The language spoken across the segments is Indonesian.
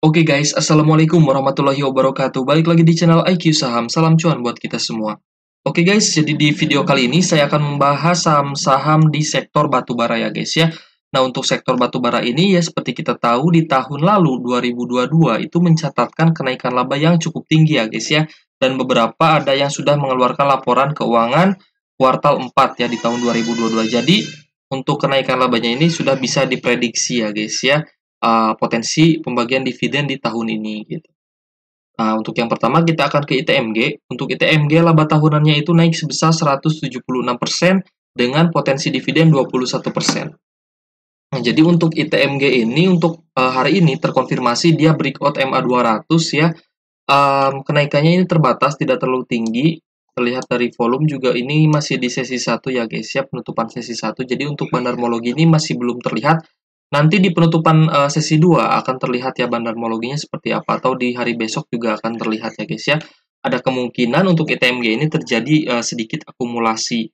Oke guys, Assalamualaikum warahmatullahi wabarakatuh. Balik lagi di channel IQ Saham. Salam cuan buat kita semua. Oke guys, jadi di video kali ini saya akan membahas saham-saham di sektor batubara ya guys ya. Nah, untuk sektor batubara ini ya seperti kita tahu di tahun lalu 2022 itu mencatatkan kenaikan laba yang cukup tinggi ya guys ya. Dan beberapa ada yang sudah mengeluarkan laporan keuangan kuartal 4 ya di tahun 2022. Jadi, untuk kenaikan labanya ini sudah bisa diprediksi ya guys ya, potensi pembagian dividen di tahun ini gitu. Nah, untuk yang pertama kita akan ke ITMG. Untuk ITMG laba tahunannya itu naik sebesar 176% dengan potensi dividen 21%. Nah, jadi untuk ITMG ini untuk hari ini terkonfirmasi dia breakout MA200 ya. Kenaikannya ini terbatas, tidak terlalu tinggi. Terlihat dari volume juga ini masih di sesi 1 ya guys ya, penutupan sesi 1. Jadi untuk bandarmologi ini masih belum terlihat. Nanti di penutupan sesi 2 akan terlihat ya bandarmologinya seperti apa, atau di hari besok juga akan terlihat ya guys ya. Ada kemungkinan untuk ITMG ini terjadi sedikit akumulasi.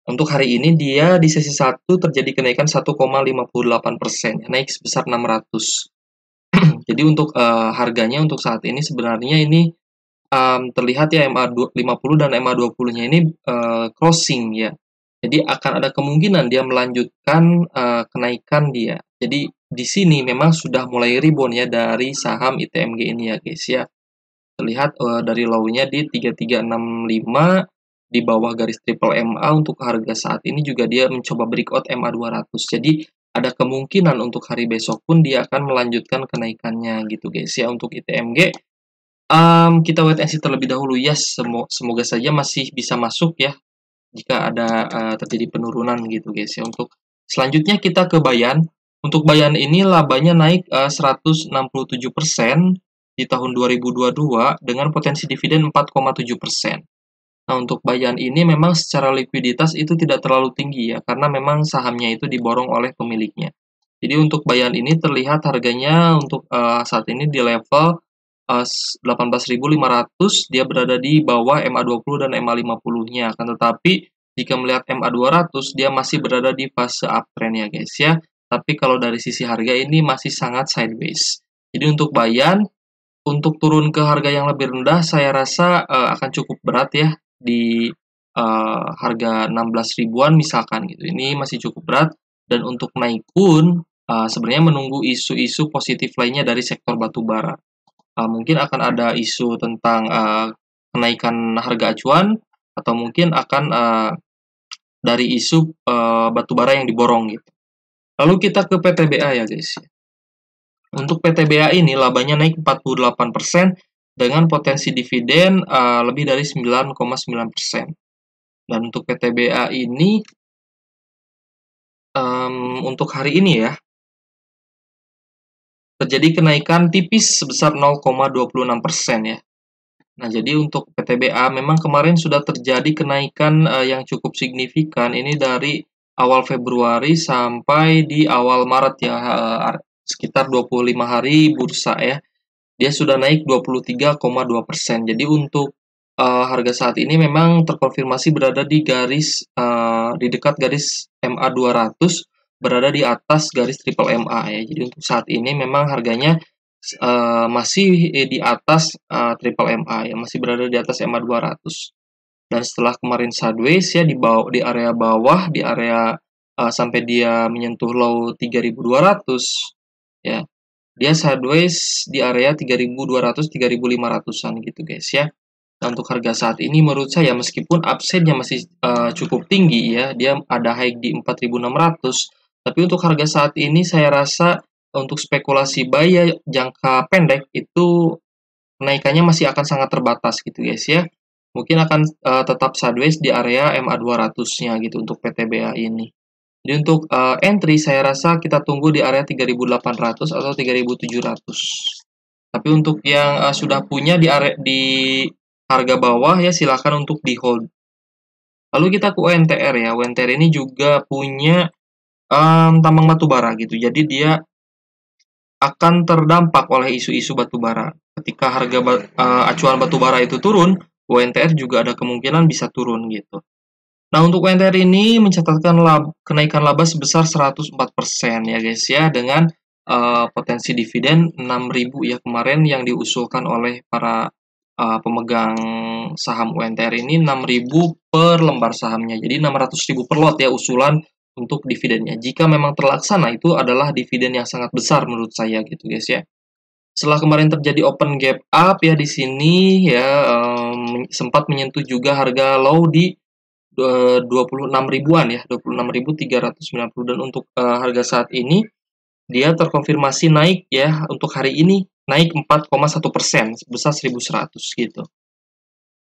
Untuk hari ini dia di sesi 1 terjadi kenaikan 1,58%, naik sebesar 600. Jadi untuk harganya untuk saat ini sebenarnya ini terlihat ya MA50 dan MA20-nya ini crossing ya. Jadi akan ada kemungkinan dia melanjutkan kenaikan dia. Jadi di sini memang sudah mulai rebound ya dari saham ITMG ini ya guys ya. Terlihat dari low-nya di 3365 di bawah garis triple MA. Untuk harga saat ini juga dia mencoba breakout MA200. Jadi ada kemungkinan untuk hari besok pun dia akan melanjutkan kenaikannya gitu guys ya. Untuk ITMG kita wait and see terlebih dahulu ya. Semoga saja masih bisa masuk ya jika ada terjadi penurunan gitu guys ya. Untuk selanjutnya kita ke Bayan. Untuk Bayan ini labanya naik 167% di tahun 2022 dengan potensi dividen 4,7%. Nah, untuk Bayan ini memang secara likuiditas itu tidak terlalu tinggi ya, karena memang sahamnya itu diborong oleh pemiliknya. Jadi untuk Bayan ini terlihat harganya untuk saat ini di level 18.500, dia berada di bawah MA20 dan MA50-nya. Akan tetapi jika melihat MA200 dia masih berada di fase uptrend ya guys ya. Tapi kalau dari sisi harga ini masih sangat sideways. Jadi untuk Bayan, untuk turun ke harga yang lebih rendah saya rasa akan cukup berat ya di harga 16 ribuan misalkan gitu. Ini masih cukup berat, dan untuk naik pun sebenarnya menunggu isu-isu positif lainnya dari sektor batubara. Mungkin akan ada isu tentang kenaikan harga acuan, atau mungkin akan dari isu batubara yang diborong gitu. Lalu kita ke PTBA ya guys. Untuk PTBA ini labanya naik 48% dengan potensi dividen lebih dari 9,9%. Dan untuk PTBA ini untuk hari ini ya terjadi kenaikan tipis sebesar 0,26% ya. Nah, jadi untuk PTBA memang kemarin sudah terjadi kenaikan yang cukup signifikan ini dari awal Februari sampai di awal Maret ya, sekitar 25 hari bursa ya. Dia sudah naik 23,2%. Jadi untuk harga saat ini memang terkonfirmasi berada di garis di dekat garis MA200, berada di atas garis triple MA ya. Jadi untuk saat ini memang harganya masih di atas triple MA ya, masih berada di atas MA200. Dan setelah kemarin sideways ya di bawah, di area bawah, di area sampai dia menyentuh low 3200 ya. Dia sideways di area 3200 3500-an gitu guys ya. Nah, untuk harga saat ini menurut saya meskipun upside-nya masih cukup tinggi ya, dia ada high di 4600, tapi untuk harga saat ini saya rasa untuk spekulasi buy ya jangka pendek itu kenaikannya masih akan sangat terbatas gitu guys ya. Mungkin akan tetap sideways di area MA200-nya gitu untuk PTBA ini. Jadi untuk entry saya rasa kita tunggu di area 3.800 atau 3.700. Tapi untuk yang sudah punya di area di harga bawah ya silahkan untuk di hold. Lalu kita ke UNTR ya. UNTR ini juga punya tambang batubara gitu. Jadi dia akan terdampak oleh isu-isu batubara. Ketika harga acuan batubara itu turun, UNTR juga ada kemungkinan bisa turun gitu. Nah, untuk UNTR ini mencatatkan kenaikan laba sebesar 104% ya guys ya, dengan potensi dividen 6.000 ya kemarin yang diusulkan oleh para pemegang saham UNTR ini 6.000 per lembar sahamnya. Jadi 600.000 per lot ya usulan untuk dividennya. Jika memang terlaksana itu adalah dividen yang sangat besar menurut saya gitu guys ya. Setelah kemarin terjadi open gap up ya di sini ya sempat menyentuh juga harga low di 26 ribuan ya, 26.390 dan untuk harga saat ini dia terkonfirmasi naik ya untuk hari ini naik 4,1% sebesar 1.100 gitu.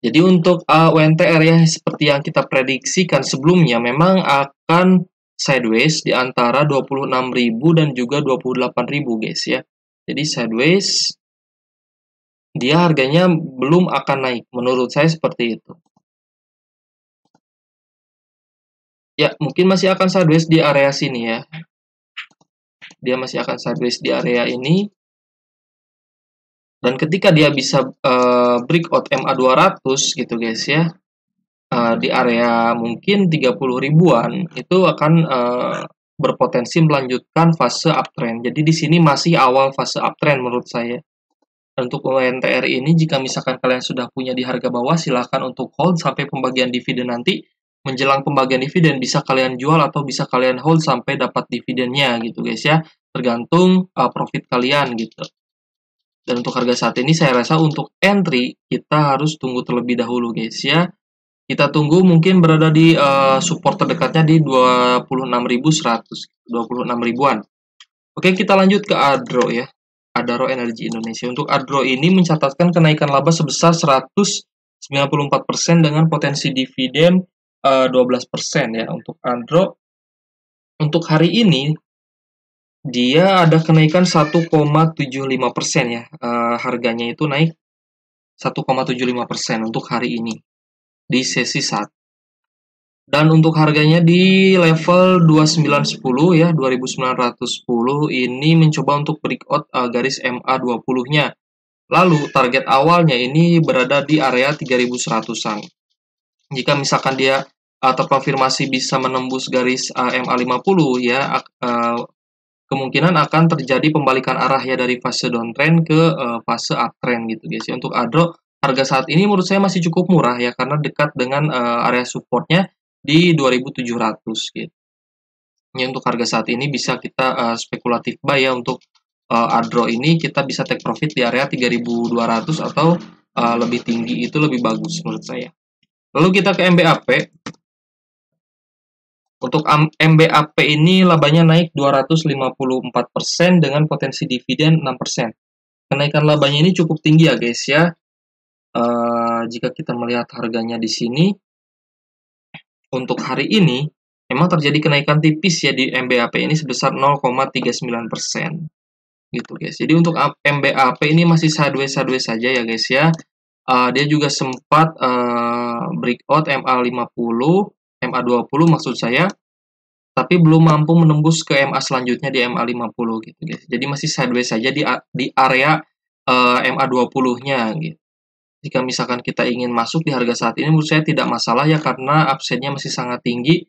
Jadi untuk UNTR ya seperti yang kita prediksikan sebelumnya memang akan sideways di antara 26.000 dan juga 28.000 guys ya. Jadi sideways dia harganya belum akan naik menurut saya seperti itu. Ya, mungkin masih akan sideways di area sini ya. Dia masih akan sideways di area ini. Dan ketika dia bisa breakout MA 200 gitu guys ya. Di area mungkin 30 ribuan itu akan berpotensi melanjutkan fase uptrend. Jadi di sini masih awal fase uptrend menurut saya. Untuk UNTR ini jika misalkan kalian sudah punya di harga bawah silahkan untuk hold sampai pembagian dividen nanti. Menjelang pembagian dividen bisa kalian jual atau bisa kalian hold sampai dapat dividennya gitu guys ya. Tergantung profit kalian gitu. Dan untuk harga saat ini saya rasa untuk entry kita harus tunggu terlebih dahulu guys ya. Kita tunggu mungkin berada di support terdekatnya di 26.100, 26 ribuan. Oke, kita lanjut ke ADRO ya. Adaro Energi Indonesia. Untuk ADRO ini mencatatkan kenaikan laba sebesar 194% dengan potensi dividen 12% ya. Untuk ADRO untuk hari ini dia ada kenaikan 1,75% ya. Harganya itu naik 1,75% untuk hari ini di sesi 1. Dan untuk harganya di level 2910 ya, 2910 ini mencoba untuk breakout garis MA20-nya. Lalu target awalnya ini berada di area 3100-an. Jika misalkan dia terkonfirmasi bisa menembus garis MA50 ya, kemungkinan akan terjadi pembalikan arah ya dari fase downtrend ke fase uptrend gitu guys. Untuk ADRO harga saat ini menurut saya masih cukup murah ya karena dekat dengan area supportnya di 2.700 gitu. Ini untuk harga saat ini bisa kita spekulatif buy ya untuk ADRO ini kita bisa take profit di area 3.200 atau lebih tinggi itu lebih bagus menurut saya. Lalu kita ke MBAP. Untuk MBAP ini labanya naik 254% dengan potensi dividen 6%. Kenaikan labanya ini cukup tinggi ya guys ya. Jika kita melihat harganya di sini untuk hari ini memang terjadi kenaikan tipis ya di MBAP ini sebesar 0,39%. Gitu guys. Jadi untuk MBAP ini masih sideways saja ya guys ya. Dia juga sempat breakout MA50, MA20 maksud saya. Tapi belum mampu menembus ke MA selanjutnya di MA50 gitu guys. Jadi masih sideways saja di area MA20-nya gitu. Jika misalkan kita ingin masuk di harga saat ini menurut saya tidak masalah ya karena upside-nya masih sangat tinggi.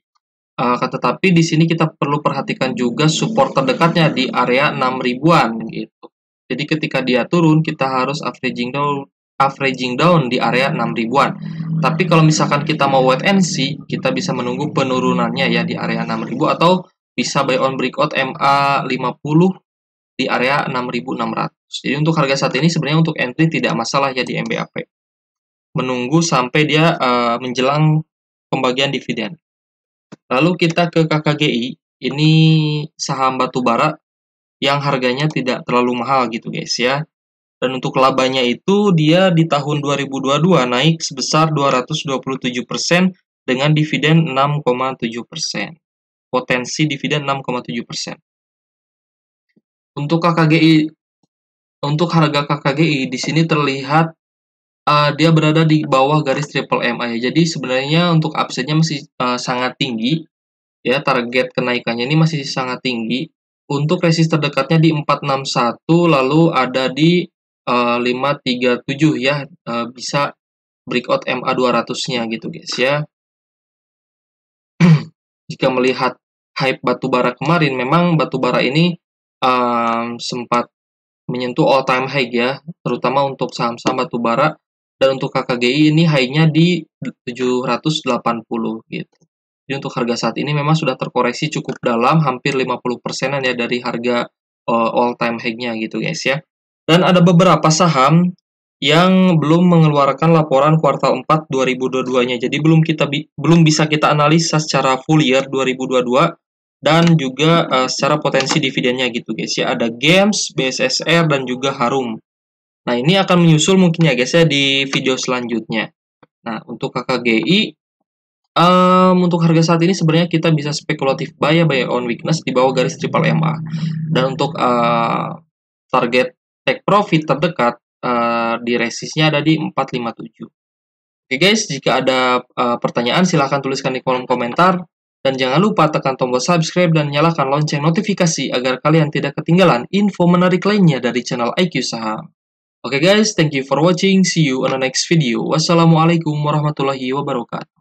Tetapi di sini kita perlu perhatikan juga support terdekatnya di area 6 ribuan gitu. Jadi ketika dia turun kita harus averaging down di area 6 ribuan. Tapi kalau misalkan kita mau wait and see, kita bisa menunggu penurunannya ya di area 6.000 atau bisa buy on breakout MA50 di area 6.600. Jadi untuk harga saat ini sebenarnya untuk entry tidak masalah ya di MBAP. Menunggu sampai dia menjelang pembagian dividen. Lalu kita ke KKGI, ini saham batubara yang harganya tidak terlalu mahal gitu guys ya. Dan untuk labanya itu dia di tahun 2022 naik sebesar 227% dengan dividen 6,7%. Potensi dividen 6,7%. Untuk KKGI, untuk harga KKGI di sini terlihat dia berada di bawah garis triple MA ya. Jadi sebenarnya untuk upside-nya masih sangat tinggi. Ya, target kenaikannya ini masih sangat tinggi. Untuk resist terdekatnya di 461, lalu ada di 537 ya, bisa breakout MA 200-nya gitu guys ya. Jika melihat hype batubara kemarin, memang batubara ini sempat menyentuh all time high ya, terutama untuk saham-saham batubara, dan untuk KKGI ini high-nya di 780 gitu. Jadi untuk harga saat ini memang sudah terkoreksi cukup dalam, hampir 50%-an ya dari harga all time high-nya gitu guys ya. Dan ada beberapa saham yang belum mengeluarkan laporan kuartal 4 2022-nya. Jadi belum bisa kita analisa secara full year 2022 dan juga secara potensi dividennya gitu guys ya. Ada Games, BSSR dan juga Harum. Nah, ini akan menyusul mungkin ya guys ya di video selanjutnya. Nah, untuk KKGI untuk harga saat ini sebenarnya kita bisa spekulatif buy on weakness di bawah garis triple MA. Dan untuk target take profit terdekat di resistnya ada di 457. Oke guys, jika ada pertanyaan silahkan tuliskan di kolom komentar. Dan jangan lupa tekan tombol subscribe dan nyalakan lonceng notifikasi agar kalian tidak ketinggalan info menarik lainnya dari channel IQ Saham. Oke guys, thank you for watching. See you on the next video. Wassalamualaikum warahmatullahi wabarakatuh.